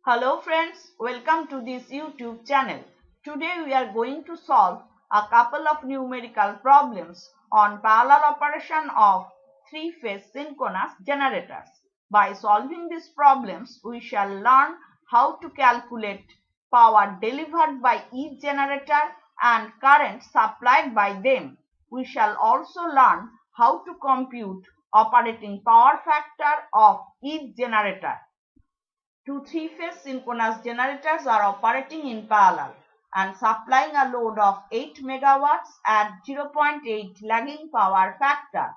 Hello friends, welcome to this YouTube channel. Today we are going to solve a couple of numerical problems on parallel operation of three-phase synchronous generators. By solving these problems, we shall learn how to calculate power delivered by each generator and current supplied by them. We shall also learn how to compute operating power factor of each generator. Two three-phase synchronous generators are operating in parallel and supplying a load of 8 megawatts at 0.8 lagging power factor.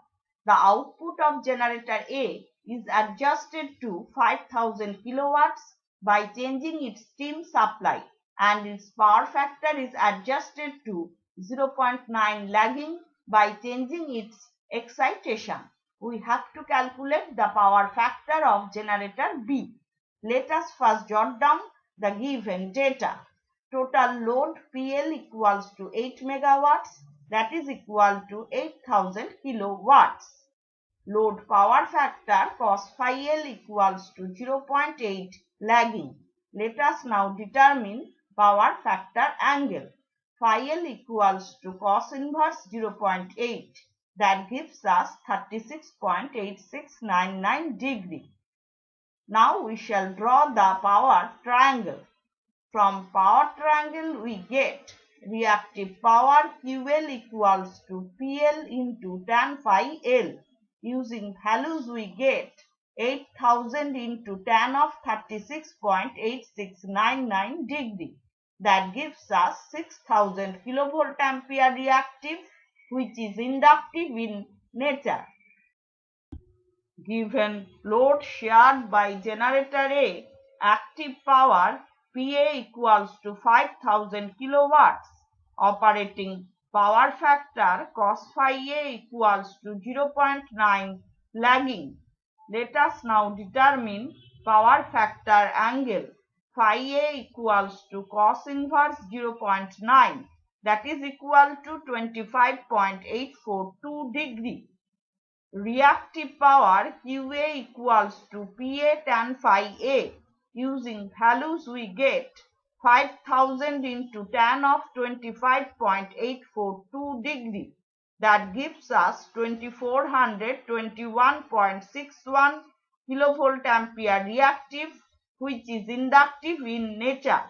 The output of generator A is adjusted to 5000 kilowatts by changing its steam supply, and its power factor is adjusted to 0.9 lagging by changing its excitation. We have to calculate the power factor of generator B. Let us first jot down the given data. Total load PL equals to 8 megawatts, that is equal to 8000 kilowatts. Load power factor cos phi L equals to 0.8 lagging. Let us now determine power factor angle. Phi L equals to cos inverse 0.8, that gives us 36.8699 degree. Now we shall draw the power triangle. From power triangle we get reactive power QL equals to PL into tan phi L. Using values we get 8000 into tan of 36.8699 degree. That gives us 6000 kilovolt ampere reactive, which is inductive in nature. Given load shared by generator A, active power PA equals to 5000 kilowatts. Operating power factor cos phi A equals to 0.9 lagging. Let us now determine power factor angle. Phi A equals to cos inverse 0.9, that is equal to 25.842 degree. Reactive power QA equals to PA tan phi A. Using values we get 5000 into tan of 25.842 degree. That gives us 2421.61 kilovolt ampere reactive, which is inductive in nature.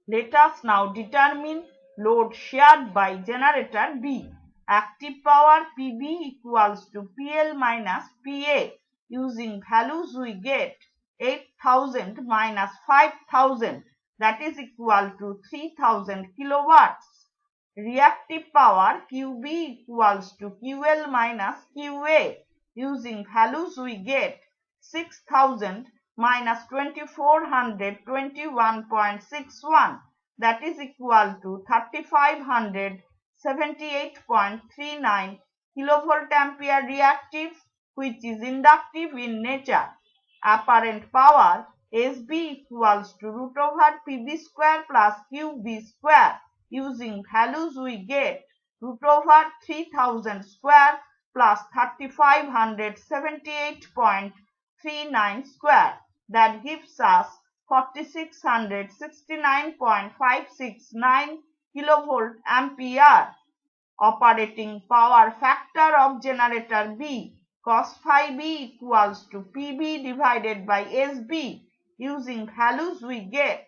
Let us now determine load shared by generator B. Active power PB equals to PL minus PA. Using values we get 8000 minus 5000, that is equal to 3000 kilowatts. Reactive power QB equals to QL minus QA. Using values we get 6000 minus 2421.61, that is equal to 3578.39 kilovolt ampere reactive, which is inductive in nature. Apparent power SB equals to root over PB square plus QB square. Using values we get root over 3000 square plus 3578.39 square. That gives us 4669.569 kilovolt ampere. Operating power factor of generator B cos phi B equals to PB divided by SB. Using values we get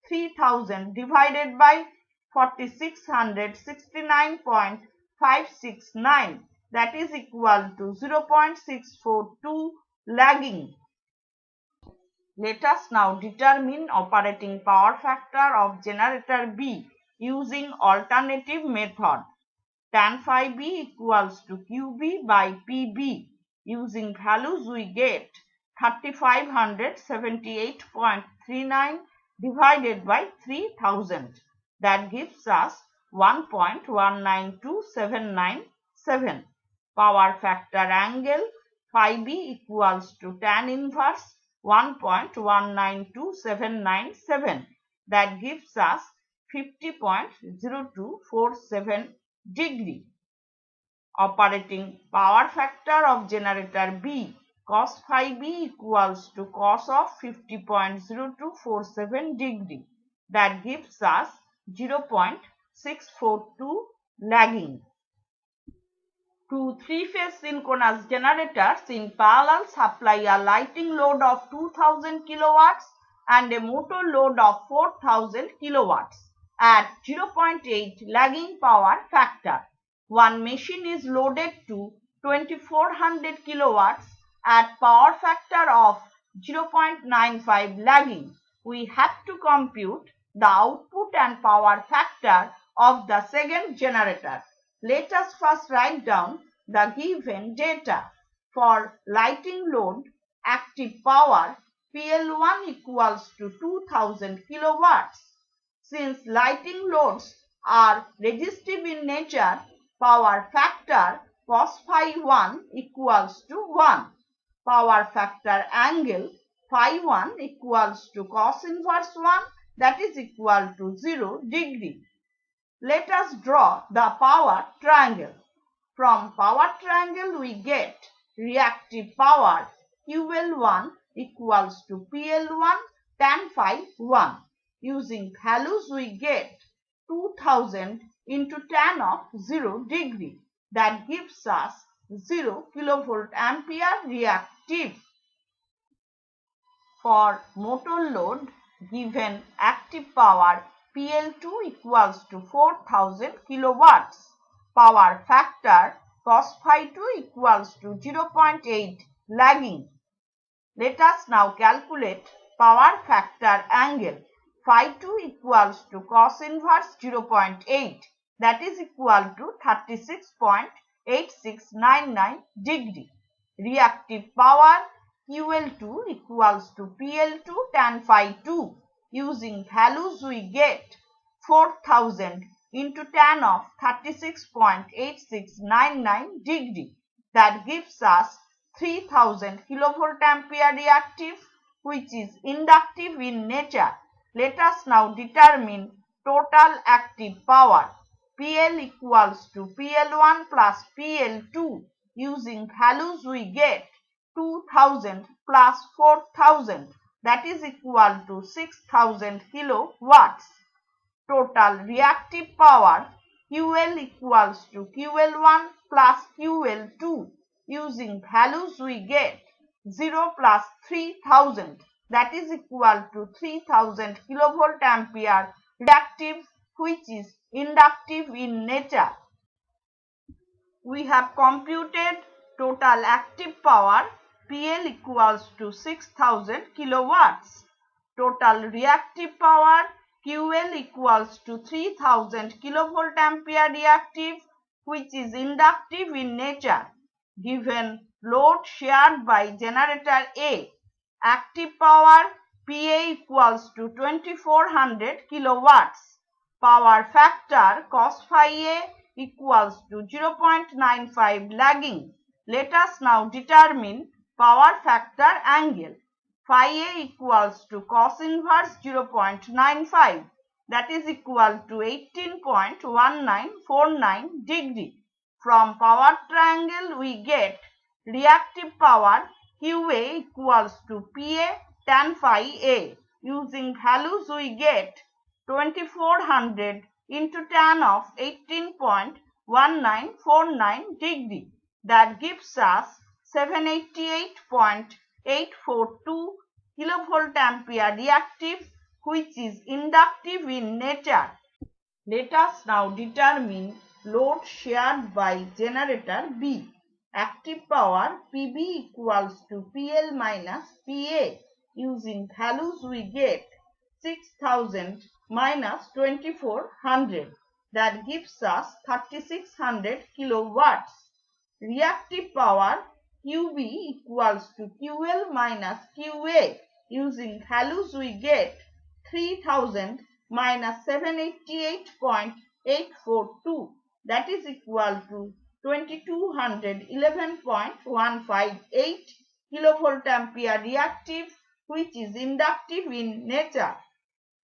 3000 divided by 4669.569, that is equal to 0.642 lagging. Let us now determine operating power factor of generator B using alternative method. Tan phi B equals to QB by PB. Using values we get 3578.39 divided by 3000. That gives us 1.192797. Power factor angle phi B equals to tan inverse 1.192797. That gives us 50.0247 degree. Operating power factor of generator B cos phi b equals to cos of 50.0247 degree. That gives us 0.642 lagging. Two three-phase synchronous generators in parallel supply a lighting load of 2000 kilowatts and a motor load of 4000 kilowatts at 0.8 lagging power factor. One machine is loaded to 2400 kilowatts at power factor of 0.95 lagging. We have to compute the output and power factor of the second generator. Let us first write down the given data. For lighting load, active power PL1 equals to 2000 kilowatts. Since lighting loads are resistive in nature, power factor cos phi 1 equals to 1. Power factor angle phi 1 equals to cos inverse 1, that is equal to 0 degree. Let us draw the power triangle. From power triangle we get reactive power QL1 equals to PL1 tan phi 1. Using values we get 2000 into tan of 0 degree. That gives us 0 kilovolt ampere reactive. For motor load, given active power PL2 equals to 4000 kilowatts. Power factor cos phi 2 equals to 0.8 lagging. Let us now calculate power factor angle. Phi 2 equals to cos inverse 0.8, that is equal to 36.8699 degree. Reactive power QL2 equals to PL2 tan phi 2. Using values we get 4000 into tan of 36.8699 degree. That gives us 3000 kilovolt ampere reactive, which is inductive in nature. Let us now determine total active power. PL equals to PL1 plus PL2. Using values we get 2000 plus 4000, that is equal to 6000 kilowatts. Total reactive power QL equals to QL1 plus QL2. Using values we get 0 plus 3000, that is equal to 3000 kilovolt ampere reactive, which is inductive in nature. We have computed total active power PL equals to 6000 kilowatts. Total reactive power QL equals to 3000 kilovolt ampere reactive, which is inductive in nature. Given load shared by generator A, active power PA equals to 2400 kilowatts. Power factor cos phi A equals to 0.95 lagging. Let us now determine power factor angle. Phi A equals to cos inverse 0.95, that is equal to 18.1949 degree. From power triangle we get reactive power QA equals to PA tan phi A. Using values we get 2400 into tan of 18.1949 degree. That gives us 788.842 kilovolt ampere reactive, which is inductive in nature. Let us now determine load shared by generator B. Active power PB equals to PL minus PA. Using values we get 6000 minus 2400. That gives us 3600 kilowatts. Reactive power QB equals to QL minus QA. Using values we get 3000 minus 788.842, that is equal to 2211.158 kilovolt ampere reactive, which is inductive in nature.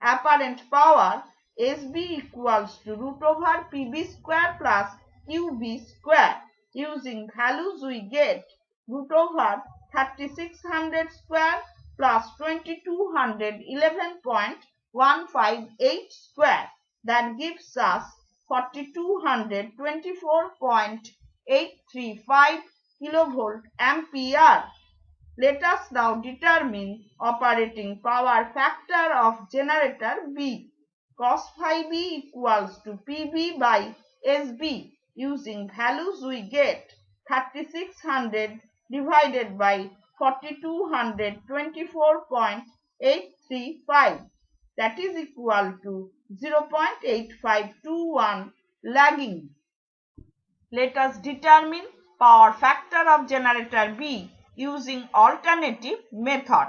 Apparent power SB equals to root over PB square plus QB square. Using values we get root over 3600 square plus 2211.158 square. That gives us 4224.835 kilovolt ampere. Let us now determine operating power factor of generator B. Cos phi B equals to PB by SB. Using values we get 3600 divided by 4224.835, that is equal to 0.8521 lagging. Let us determine power factor of generator B using alternative method.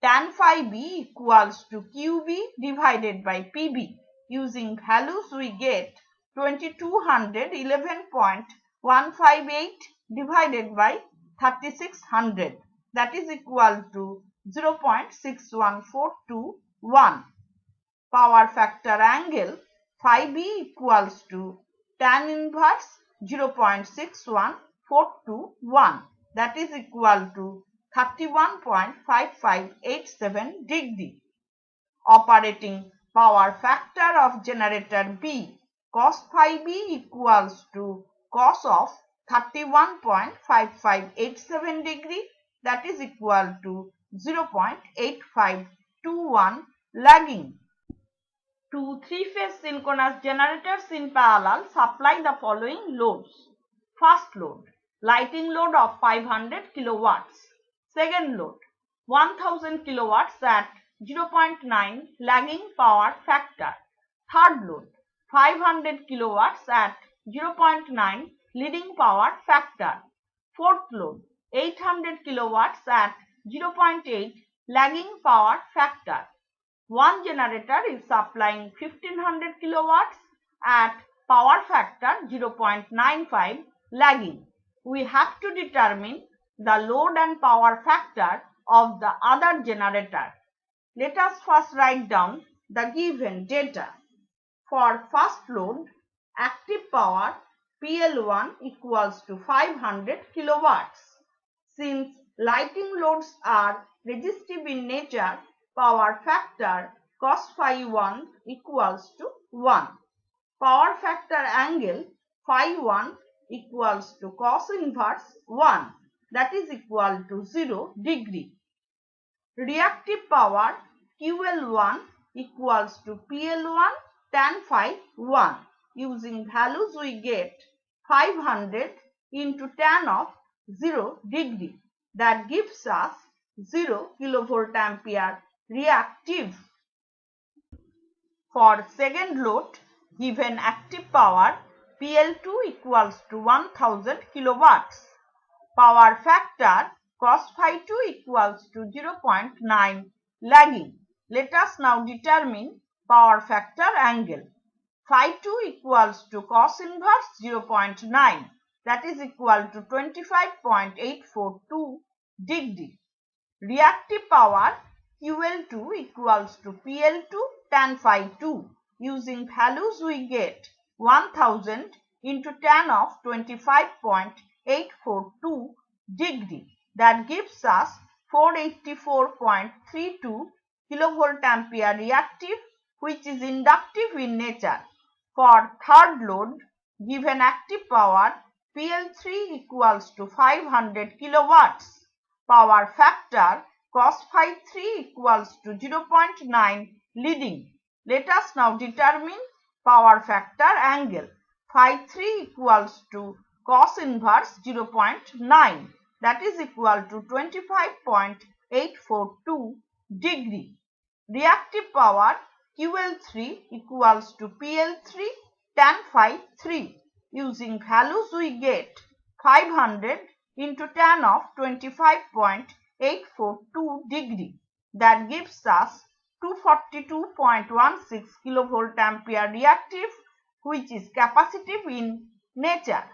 Tan phi B equals to QB divided by PB. Using values we get 2211.158 divided by 3600, that is equal to 0.61421. Power factor angle phi B equals to tan inverse 0.61421, that is equal to 31.5587 degree. Operating power factor of generator B. Cos phi B equals to cos of 31.5587 degree, that is equal to 0.8521 lagging. Two three-phase synchronous generators in parallel supply the following loads. First load, lighting load of 500 kilowatts. Second load, 1000 kilowatts at 0.9 lagging power factor. Third load, 500 kilowatts at 0.9 leading power factor. Fourth load, 800 kilowatts at 0.8 lagging power factor. One generator is supplying 1500 kilowatts at power factor 0.95 lagging. We have to determine the load and power factor of the other generator. Let us first write down the given data. For first load, active power PL1 equals to 500 kilowatts. Since lighting loads are resistive in nature, power factor cos phi 1 equals to 1. Power factor angle phi 1 equals to cos inverse 1, that is equal to 0 degree. Reactive power QL1 equals to PL1 tan phi 1. Using values we get 500 into tan of 0 degree, that gives us 0 kilovolt ampere reactive. For second load, given active power PL2 equals to 1000 kilowatts. Power factor cos phi 2 equals to 0.9 lagging. Let us now determine power factor angle. Phi 2 equals to cos inverse 0.9, that is equal to 25.842 degree. Reactive power QL2 equals to PL2 tan phi 2. Using values we get 1000 into tan of 25.842 degree, that gives us 484.32 kilovolt ampere reactive, which is inductive in nature. For third load, given active power PL3 equals to 500 kilowatts. Power factor cos phi 3 equals to 0.9 leading. Let us now determine power factor angle. Phi 3 equals to cos inverse 0.9, that is equal to 25.842 degree. Reactive power QL3 equals to PL3 tan phi 3. Using values we get 500 into tan of 25.842 degree, that gives us 242.16 kilovolt ampere reactive, which is capacitive in nature.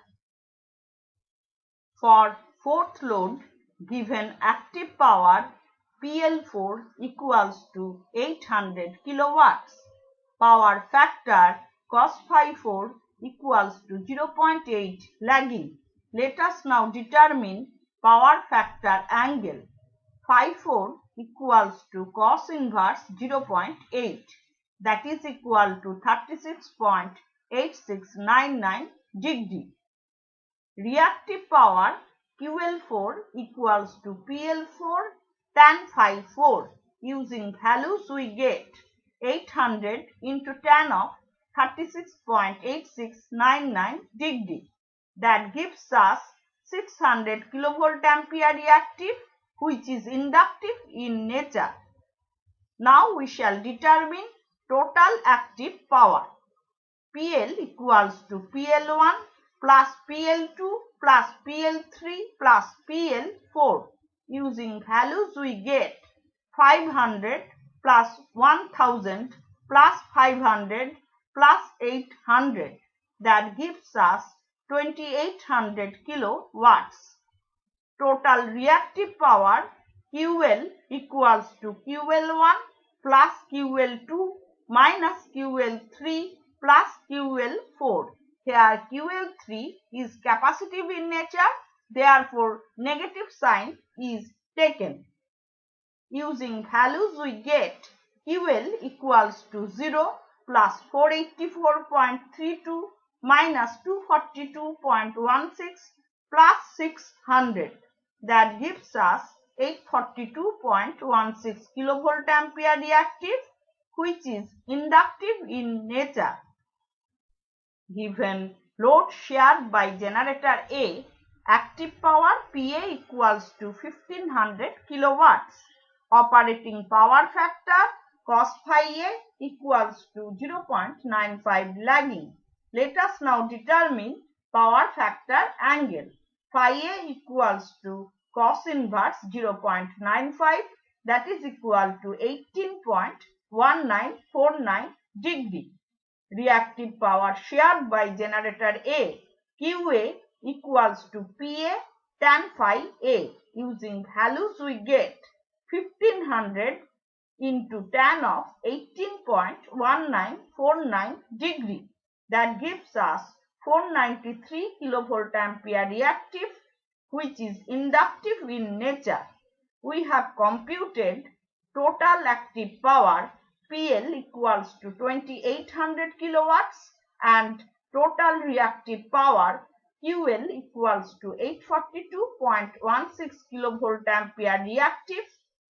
For fourth load, given active power PL4 equals to 800 kilowatts. Power factor cos phi 4 equals to 0.8 lagging. Let us now determine power factor angle. Phi4 equals to cos inverse 0.8, that is equal to 36.8699 degree. Reactive power QL4 equals to PL4 tan phi 4. Using values we get 800 into tan of 36.8699 degree. That gives us 600 kilovolt ampere reactive, which is inductive in nature. Now we shall determine total active power. PL equals to PL1 plus PL2 plus PL3 plus PL4. Using values we get 500 plus 1000 plus 500 plus 800. That gives us 2800 kilowatts. Total reactive power QL equals to QL1 plus QL2 minus QL3 plus QL4. Here QL3 is capacitive in nature, therefore negative sign is taken. Using values we get QL equals to 0 plus 484.32 minus 242.16 plus 600. That gives us 842.16 kilovolt ampere reactive, which is inductive in nature. Given load shared by generator A, active power PA equals to 1500 kilowatts. Operating power factor cos phi A equals to 0.95 lagging. Let us now determine power factor angle. Phi A equals to cos inverse 0.95, that is equal to 18.1949 degree. Reactive power shared by generator A, QA equals to PA tan phi A. Using values we get 1500 into tan of 18.1949 degree. That gives us 493 kilovolt ampere reactive, which is inductive in nature. We have computed total active power PL equals to 2800 kilowatts and total reactive power QL equals to 842.16 kilovolt ampere reactive,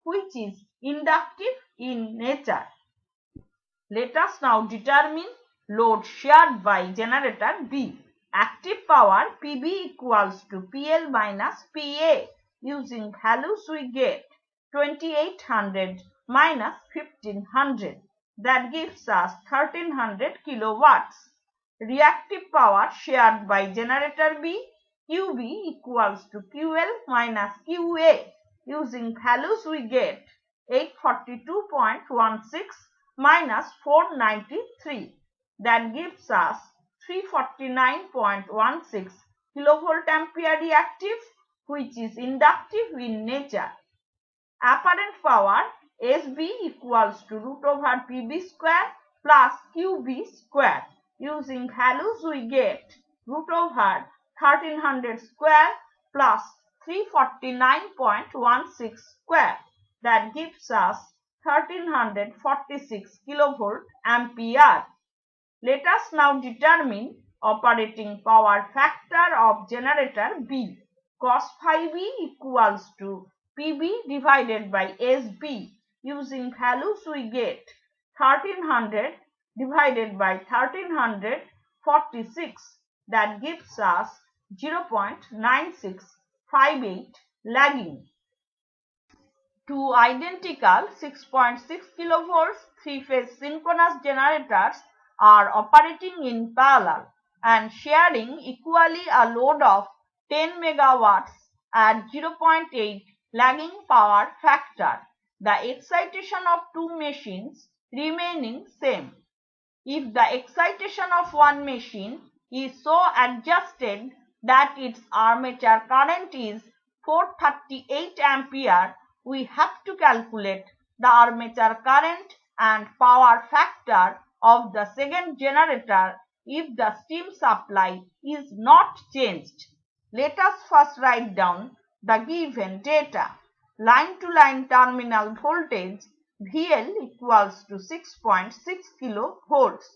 which is inductive in nature. Let us now determine load shared by generator B. Active power PB equals to PL minus PA. Using values we get 2800 minus 1500. That gives us 1300 kilowatts. Reactive power shared by generator B, QB equals to QL minus QA. Using values we get 842.16 minus 493. That gives us 349.16 kilovolt ampere reactive, which is inductive in nature. Apparent power SB equals to root over PB square plus QB square. Using values we get root over 1300 square plus 349.16 square. That gives us 1346 kilovolt ampere. Let us now determine operating power factor of generator B. Cos phi B equals to PB divided by SB. Using values we get 1300 divided by 1346. That gives us 0.9658 lagging. Two identical 6.6 kilovolts three-phase synchronous generators are operating in parallel and sharing equally a load of 10 megawatts at 0.8 lagging power factor. The excitation of two machines remaining same. If the excitation of one machine is so adjusted that its armature current is 438 ampere, we have to calculate the armature current and power factor of the second generator if the steam supply is not changed. Let us first write down the given data. Line-to-line terminal voltage VL equals to 6.6 kilovolts.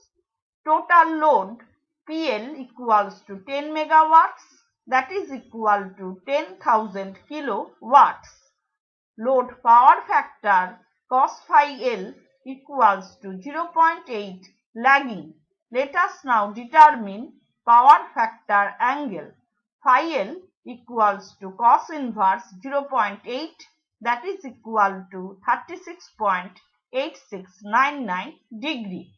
Total load PL equals to 10 megawatts, that is equal to 10,000 kilowatts. Load power factor cos phi L equals to 0.8 lagging. Let us now determine power factor angle. Phi L equals to cos inverse 0.8, that is equal to 36.8699 degree.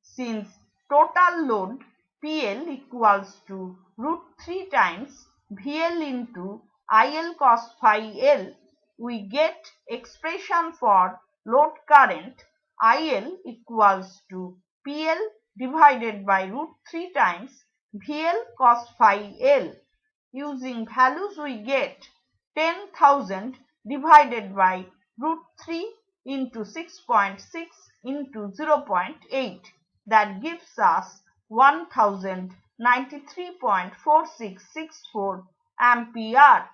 Since total load PL equals to root 3 times VL into IL cos phi L, we get expression for load current IL equals to PL divided by root 3 times VL cos phi L. Using values we get 10,000 divided by root 3 into 6.6 into 0.8, that gives us 1093.4664 ampere.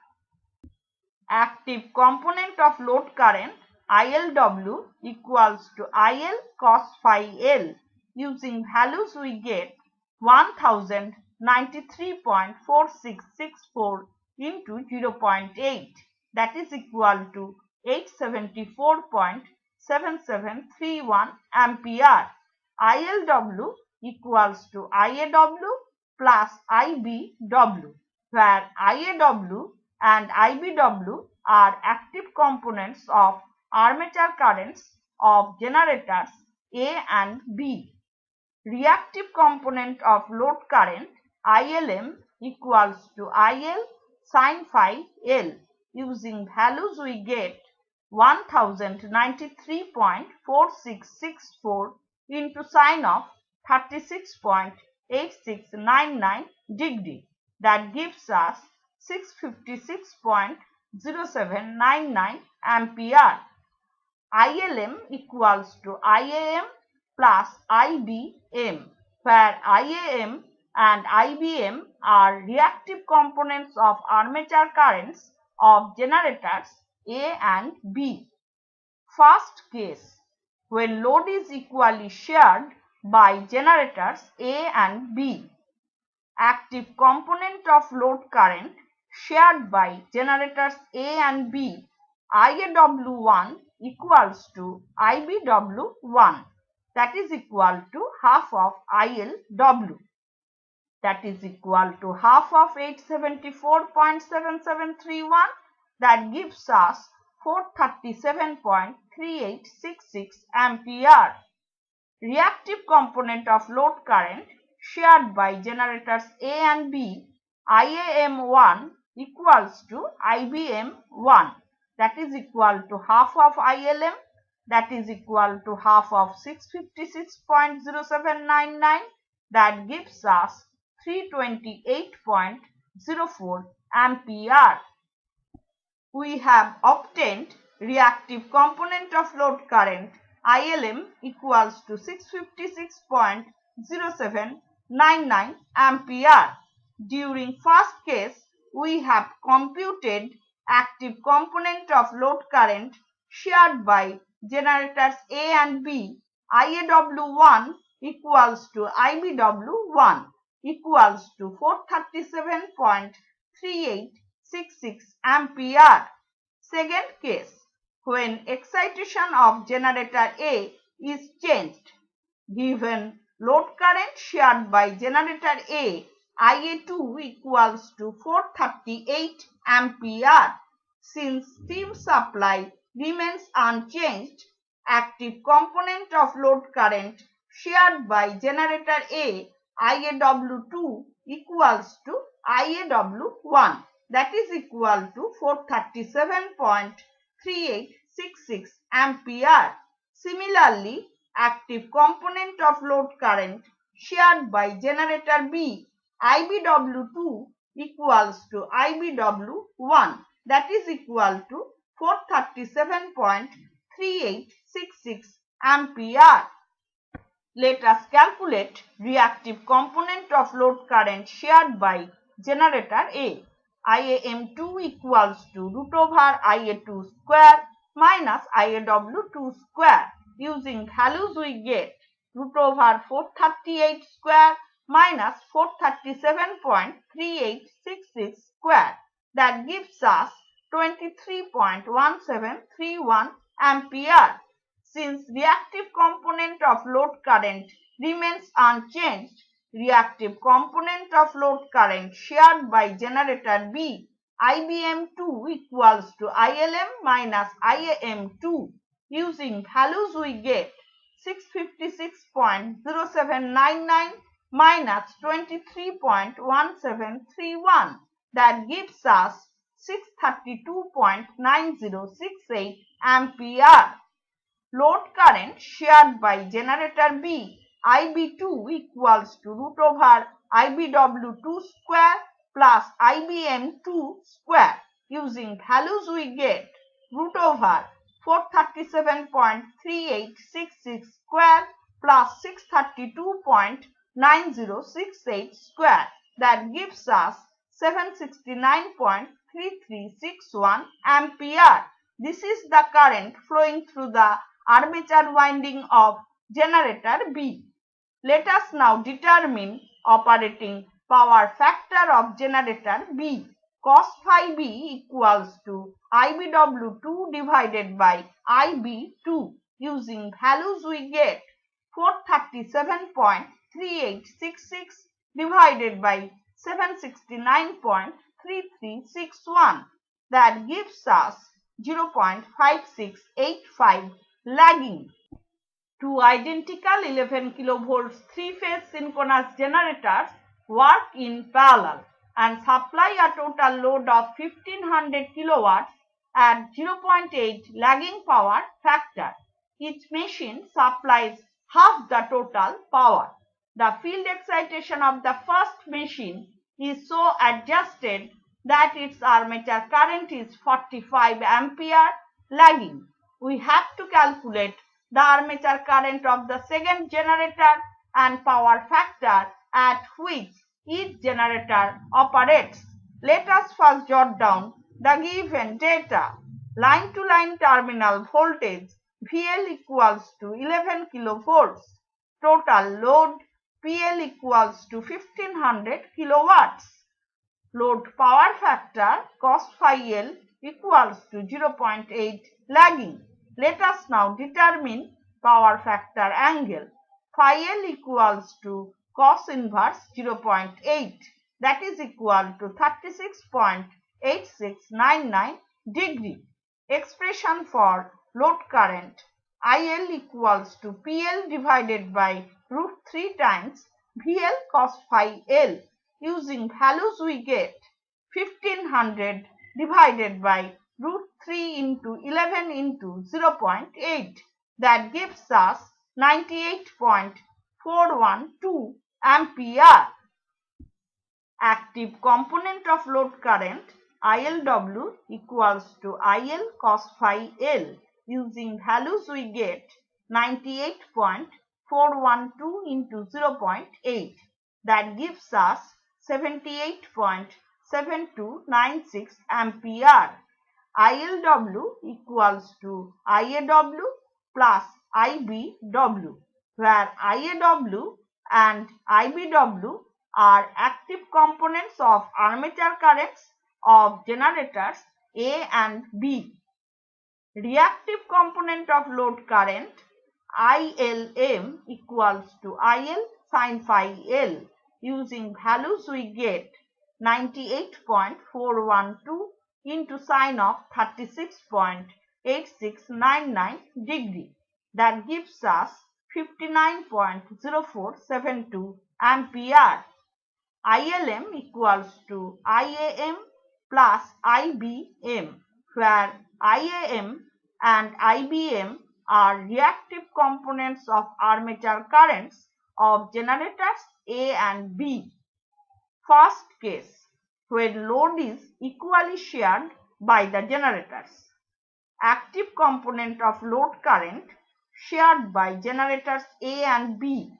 Active component of load current ILW equals to IL cos phi L. Using values we get 1093.4664 into 0.8, that is equal to 874.7731 ampere. ILW equals to IAW plus IBW, where IAW and IBW are active components of armature currents of generators A and B. Reactive component of load current ILM equals to IL sin phi L. Using values we get 1093.4664 into sine of 36.8699 degree, that gives us 656.0799 ampere. ILM equals to IAM plus IBM, where IAM and IBM are reactive components of armature currents of generators A and B. First case, when load is equally shared by generators A and B. Active component of load current shared by generators A and B, IAW1 equals to IBW1, that is equal to half of ILW, that is equal to half of 874.7731, that gives us 437.3866 ampere. Reactive component of load current shared by generators A and B, IAM1 equals to IBM1, that is equal to half of ILM, that is equal to half of 656.0799, that gives us 328.04 ampere. We have obtained reactive component of load current ILM equals to 656.0799 ampere. During first case, we have computed active component of load current shared by generators A and B, IAW1 equals to IBW1 equals to 437.3866 ampere. Second case, when excitation of generator A is changed, given load current shared by generator A, IA2 equals to 438 ampere. Since steam supply remains unchanged, active component of load current shared by generator A, IAW2 equals to IAW1, that is equal to 437.3866 ampere. Similarly, active component of load current shared by generator B, IBW2 equals to IBW1, that is equal to 437.3866 ampere. Let us calculate reactive component of load current shared by generator A. IAM2 equals to root over IA2 square minus IAW2 square. Using values we get root over 438 square minus 437.3866 square. That gives us 23.1731 ampere. Since reactive component of load current remains unchanged, reactive component of load current shared by generator B, IBM2 equals to ILM minus IAM2. Using values we get 656.0799 minus 23.1731. That gives us 632.9068 ampere. Load current shared by generator B, IB2 equals to root over IBW2 square plus IBM2 square. Using values we get root over 437.3866 square plus 632.9068 square. That gives us 769.3361 ampere. This is the current flowing through the armature winding of generator B. Let us now determine operating power factor of generator B. Cos phi B equals to IBW2 divided by IB2. Using values we get 437.3866 divided by 769.3361. That gives us 0.5685 lagging. Two identical 11 kilovolts three-phase synchronous generators work in parallel and supply a total load of 1500 kilowatts at 0.8 lagging power factor. Each machine supplies half the total power. The field excitation of the first machine is so adjusted that its armature current is 45 ampere lagging. We have to calculate the armature current of the second generator and power factor at which each generator operates. Let us first jot down the given data. Line to line terminal voltage VL equals to 11 kilovolts. Total load PL equals to 1500 kilowatts. Load power factor cos phi L equals to 0.8 lagging. Let us now determine power factor angle. Phi L equals to cos inverse 0.8, that is equal to 36.8699 degree. Expression for load current IL equals to PL divided by root 3 times VL cos phi L. Using values we get 1500 divided by root 3 into 11 into 0.8. That gives us 98.412 ampere. Active component of load current ILW equals to IL cos phi L. Using values we get 98.412 into 0.8. That gives us 78.7296 ampere. ILW equals to IAW plus IBW, where IAW and IBW are active components of armature currents of generators A and B. Reactive component of load current ILM equals to IL sin phi L. Using values we get 98.412 into sine of 36.8699 degree. That gives us 59.0472 ampere. ILM equals to IAM plus IBM, where IAM and IBM are reactive components of armature currents of generators A and B. First case, when load is equally shared by the generators. Active component of load current shared by generators A and B.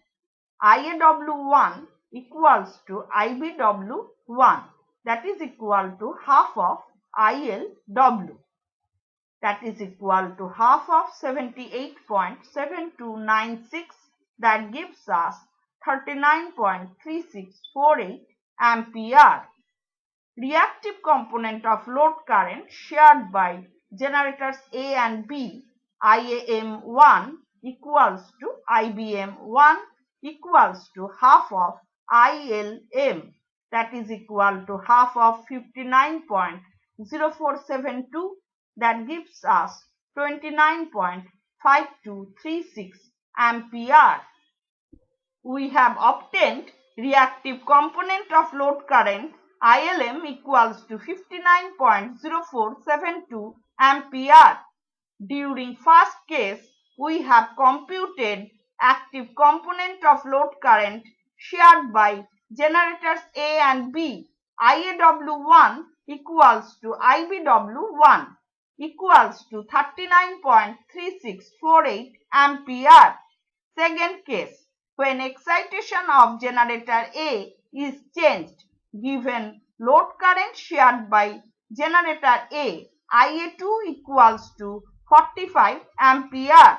IAW1 equals to IBW1. that is equal to half of ILW, that is equal to half of 78.7296, that gives us 39.3648 ampere. Reactive component of load current shared by generators A and B, IAM1 equals to IBM1 equals to half of ILM, that is equal to half of 59.0472, that gives us 29.5236 ampere. We have obtained reactive component of load current ILM equals to 59.0472 ampere. During first case, we have computed active component of load current shared by generators A and B, IAW1 equals to IBW1 equals to 39.3648 ampere. Second case, when excitation of generator A is changed, given load current shared by generator A, IA2 equals to 45 ampere.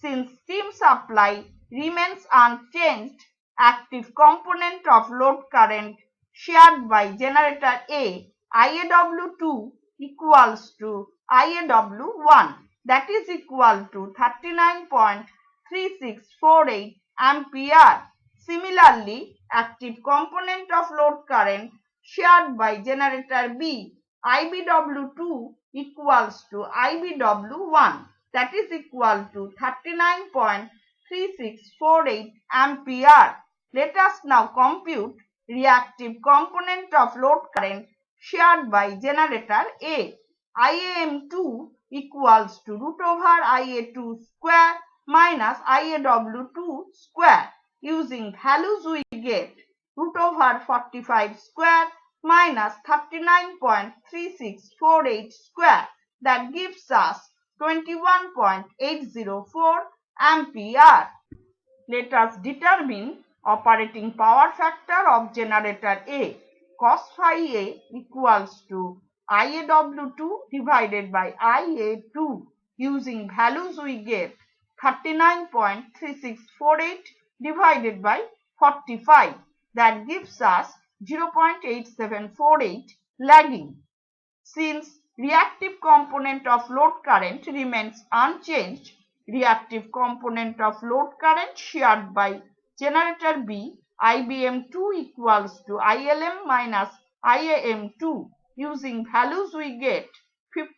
Since steam supply remains unchanged, active component of load current shared by generator A, IAW2 equals to IAW1, that is equal to 39.3648 ampere. Similarly, active component of load current shared by generator B, IBW2 equals to IBW1, that is equal to 39.3648 ampere. Let us now compute reactive component of load current shared by generator A. IAM2 equals to root over IA2 square minus IAW2 square. Using values we get root over 45 square minus 39.3648 square, that gives us 21.804 ampere. Let us determine operating power factor of generator A. Cos phi A equals to IAW2 divided by IA2. Using values we get 39.3648 divided by 45, that gives us 0.8748 lagging. Since reactive component of load current remains unchanged, reactive component of load current shared by generator B, IBM2 equals to ILM minus IAM2. Using values we get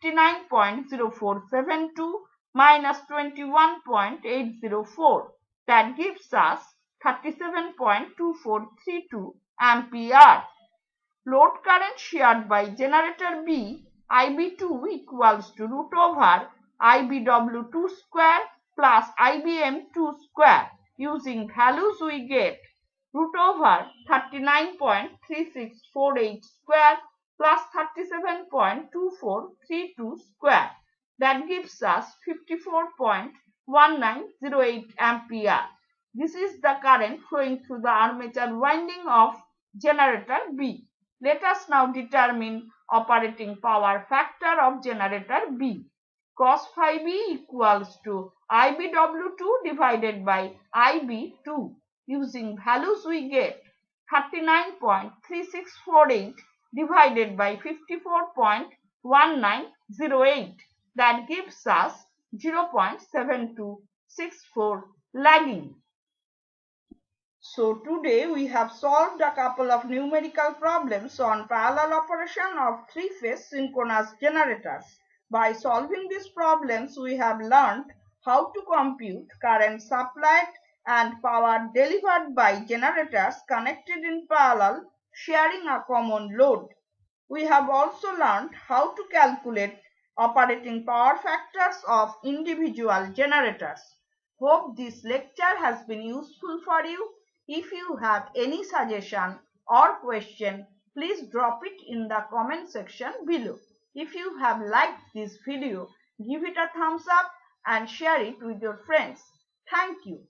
59.0472 minus 21.804, that gives us 37.2432 ampere. Load current shared by generator B, IB2 equals to root over IBW2 square plus IBM2 square. Using values we get root over 39.3648 square plus 37.2432 square, that gives us 54.1908 ampere. This is the current flowing through the armature winding of generator B. Let us now determine operating power factor of generator B. Cos phi B equals to IBW2 divided by IB2. Using values we get 39.3648 divided by 54.1908, that gives us 0.7264 lagging. So today we have solved a couple of numerical problems on parallel operation of three-phase synchronous generators. By solving these problems, we have learned how to compute current supplied and power delivered by generators connected in parallel sharing a common load. We have also learned how to calculate operating power factors of individual generators. Hope this lecture has been useful for you. If you have any suggestion or question, please drop it in the comment section below. If you have liked this video, give it a thumbs up and share it with your friends. Thank you.